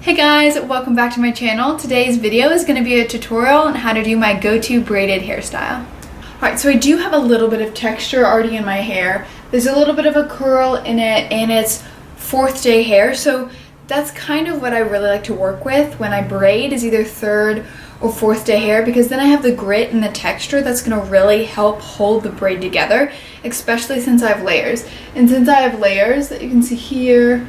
Hey guys, welcome back to my channel. Today's video is going to be a tutorial on how to do my go-to braided hairstyle. Alright, so I do have a little bit of texture already in my hair. There's a little bit of a curl in it and it's 4th day hair, so that's kind of what I really like to work with when I braid, is either 3rd or 4th day hair, because then I have the grit and the texture that's going to really help hold the braid together, especially since I have layers. And since I have layers that you can see here,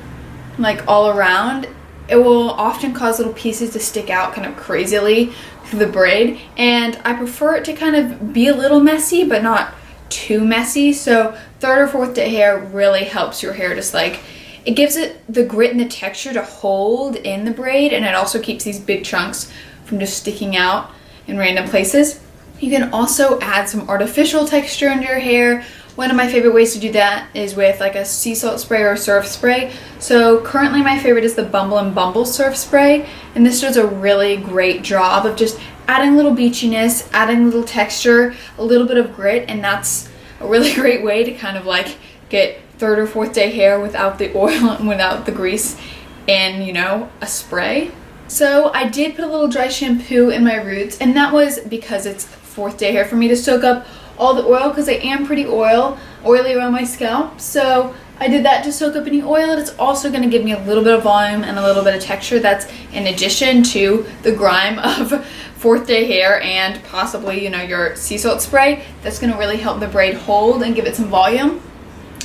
like all around, it will often cause little pieces to stick out kind of crazily through the braid, and I prefer it to kind of be a little messy but not too messy. So 3rd or 4th day hair really helps your hair, just like it gives it the grit and the texture to hold in the braid, and it also keeps these big chunks from just sticking out in random places. You can also add some artificial texture into your hair. One of my favorite ways to do that is with like a sea salt spray or surf spray. So currently my favorite is the Bumble surf spray, and this does a really great job of just adding a little beachiness, adding a little texture, a little bit of grit, and that's a really great way to kind of like get 3rd or 4th day hair without the oil and without the grease in, you know, a spray. So I did put a little dry shampoo in my roots, and that was because it's 4th day hair for me to soak up all the oil, because I am pretty oily around my scalp. So I did that to soak up any oil, and it's also going to give me a little bit of volume and a little bit of texture. That's in addition to the grime of 4th day hair and possibly, you know, your sea salt spray. That's going to really help the braid hold and give it some volume.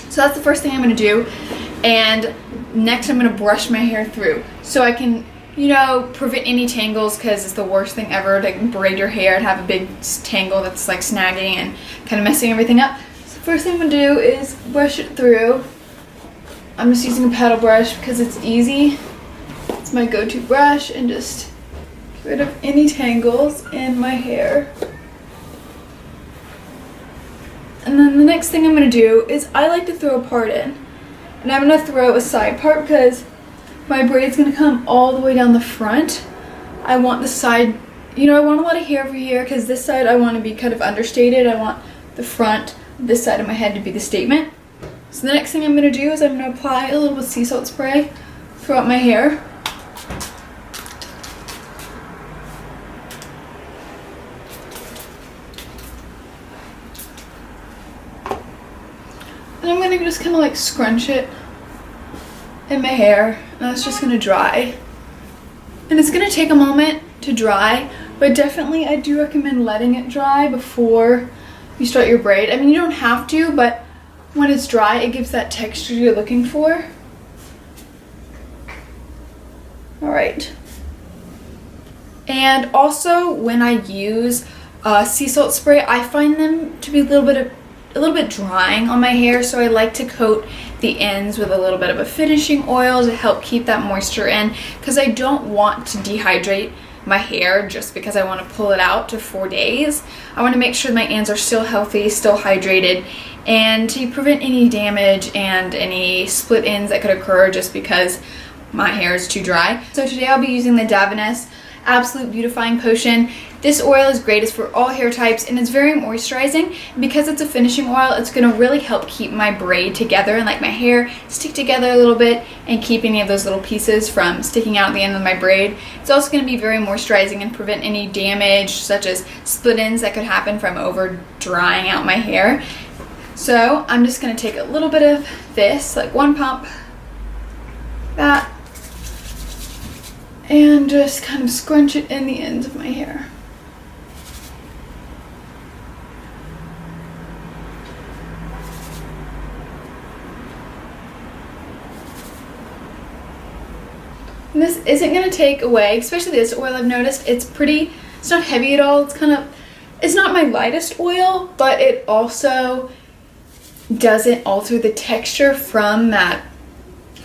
So that's the first thing I'm going to do. And next I'm going to brush my hair through so I can, you know, prevent any tangles, because it's the worst thing ever to braid your hair and have a big tangle that's like snagging and kind of messing everything up. So first thing I'm going to do is brush it through. I'm just using a paddle brush because it's easy. It's my go-to brush, and just get rid of any tangles in my hair. And then the next thing I'm going to do is I like to throw a part in. And I'm going to throw a side part because my braid's going to come all the way down the front. I want the side, you know, I want a lot of hair over here because this side I want to be kind of understated. I want the front, this side of my head, to be the statement. So the next thing I'm going to do is I'm going to apply a little bit of sea salt spray throughout my hair. And I'm going to just kind of like scrunch it in my hair, and that's just going to dry. And it's going to take a moment to dry, but definitely I do recommend letting it dry before you start your braid. I mean, you don't have to, but when it's dry, it gives that texture you're looking for. Alright. And also, when I use sea salt spray, I find them to be a little bit drying on my hair, so I like to coat the ends with a little bit of a finishing oil to help keep that moisture in, because I don't want to dehydrate my hair just because I want to pull it out to 4 days. I want to make sure my ends are still healthy, still hydrated, and to prevent any damage and any split ends that could occur just because my hair is too dry. So today I'll be using the Davines Beautifying Potion. This oil is great. It's for all hair types, and it's very moisturizing. Because it's a finishing oil, it's going to really help keep my braid together and like my hair stick together a little bit and keep any of those little pieces from sticking out at the end of my braid. It's also going to be very moisturizing and prevent any damage, such as split ends that could happen from over drying out my hair. So I'm just going to take a little bit of this, like 1 pump, that, and just kind of scrunch it in the ends of my hair. And this isn't going to take away, especially this oil, I've noticed it's not heavy at all. It's not my lightest oil, but it also doesn't alter the texture from that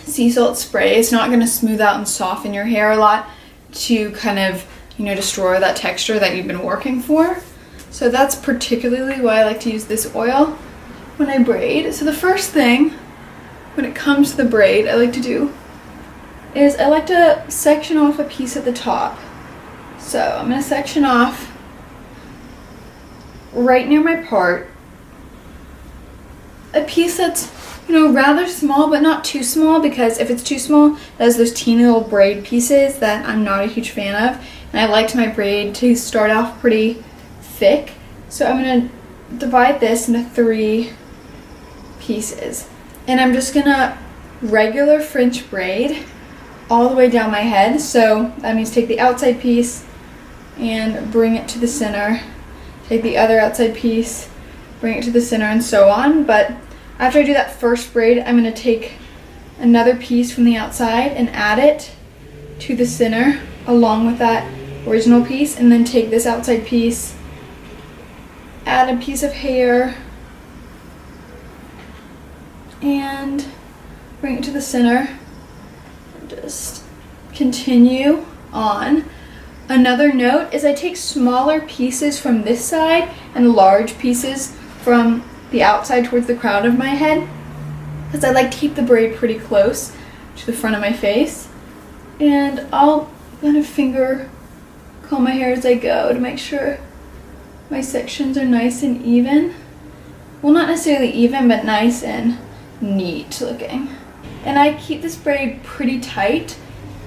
sea salt spray. It's not going to smooth out and soften your hair a lot to kind of, you know, destroy that texture that you've been working for. So that's particularly why I like to use this oil when I braid. So the first thing when it comes to the braid I like to do is I like to section off a piece at the top. So I'm going to section off right near my part a piece that's you know, rather small, but not too small, because if it's too small, it has those teeny little braid pieces that I'm not a huge fan of. And I liked my braid to start off pretty thick. So I'm gonna divide this into 3 pieces. And I'm just gonna regular French braid all the way down my head. So that means take the outside piece and bring it to the center. Take the other outside piece, bring it to the center, and so on. But after I do that first braid, I'm going to take another piece from the outside and add it to the center along with that original piece, and then take this outside piece, add a piece of hair, and bring it to the center. Just continue on. Another note is I take smaller pieces from this side and large pieces from the outside towards the crown of my head, because I like to keep the braid pretty close to the front of my face. And I'll kind of finger comb my hair as I go to make sure my sections are nice and even. Well, not necessarily even, but nice and neat looking. And I keep this braid pretty tight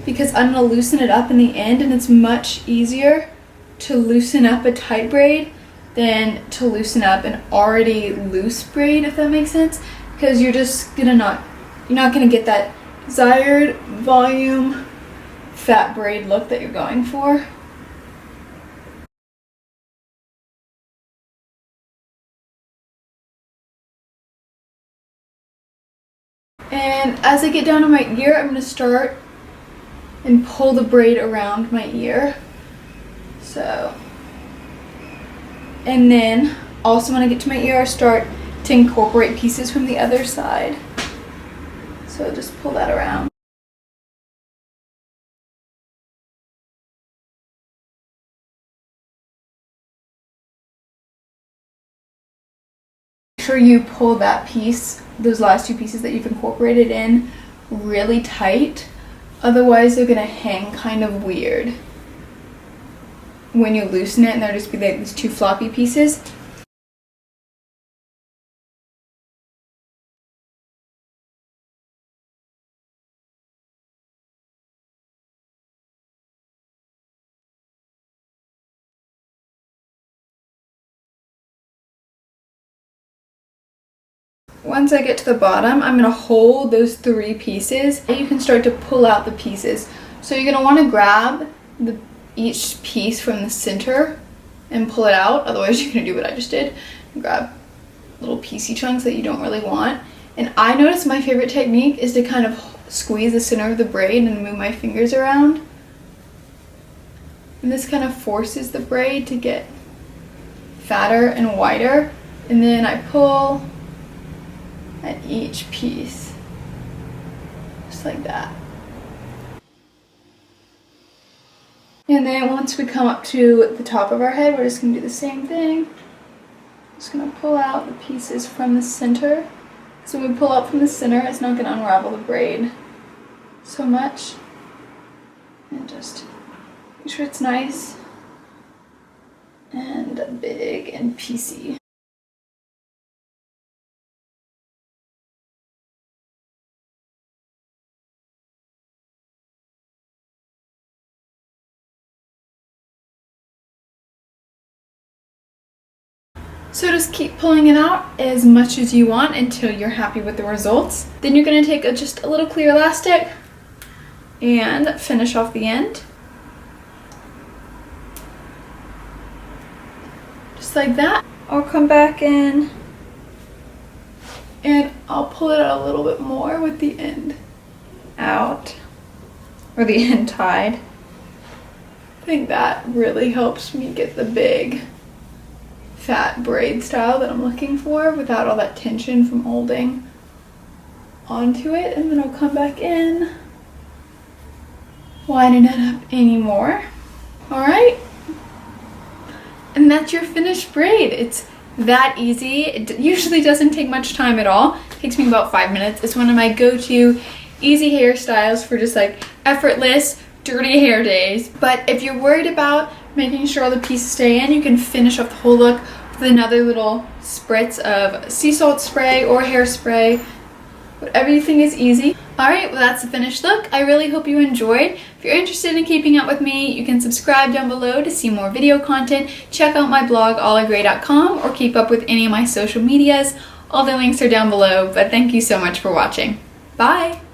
because I'm going to loosen it up in the end, and it's much easier to loosen up a tight braid than to loosen up an already loose braid, if that makes sense, because you're not going to get that desired volume fat braid look that you're going for. And as I get down to my ear, I'm going to start and pull the braid around my ear. So, and then also when I get to my ear, I start to incorporate pieces from the other side. So just pull that around. Make sure you pull that piece, those last 2 pieces that you've incorporated in, really tight. Otherwise, they're gonna hang kind of weird when you loosen it, and there'll just be like these 2 floppy pieces. Once I get to the bottom, I'm going to hold those 3 pieces. You can start to pull out the pieces. So you're going to want to grab each piece from the center and pull it out. Otherwise, you're going to do what I just did and grab little piecey chunks that you don't really want. And I notice my favorite technique is to kind of squeeze the center of the braid and move my fingers around. And this kind of forces the braid to get fatter and wider. And then I pull at each piece, just like that. And then once we come up to the top of our head, we're just going to do the same thing. Just going to pull out the pieces from the center. So when we pull out from the center, it's not going to unravel the braid so much. And just make sure it's nice and big and piecey. So just keep pulling it out as much as you want until you're happy with the results. Then you're going to take just a little clear elastic and finish off the end. Just like that. I'll come back in and I'll pull it out a little bit more with the end out, or the end tied. I think that really helps me get the big fat braid style that I'm looking for without all that tension from holding onto it. And then I'll come back in, widen it up anymore. All right, and that's your finished braid. It's that easy. It usually doesn't take much time at all. It takes me about 5 minutes. It's one of my go-to easy hairstyles for just like effortless dirty hair days. But if you're worried about making sure all the pieces stay in, you can finish off the whole look with another little spritz of sea salt spray or hairspray whatever you think is easy. Alright, well that's the finished look. I really hope you enjoyed. If you're interested in keeping up with me, you can subscribe down below to see more video content, check out my blog allagray.com, or keep up with any of my social medias. All the links are down below, but thank you so much for watching. Bye!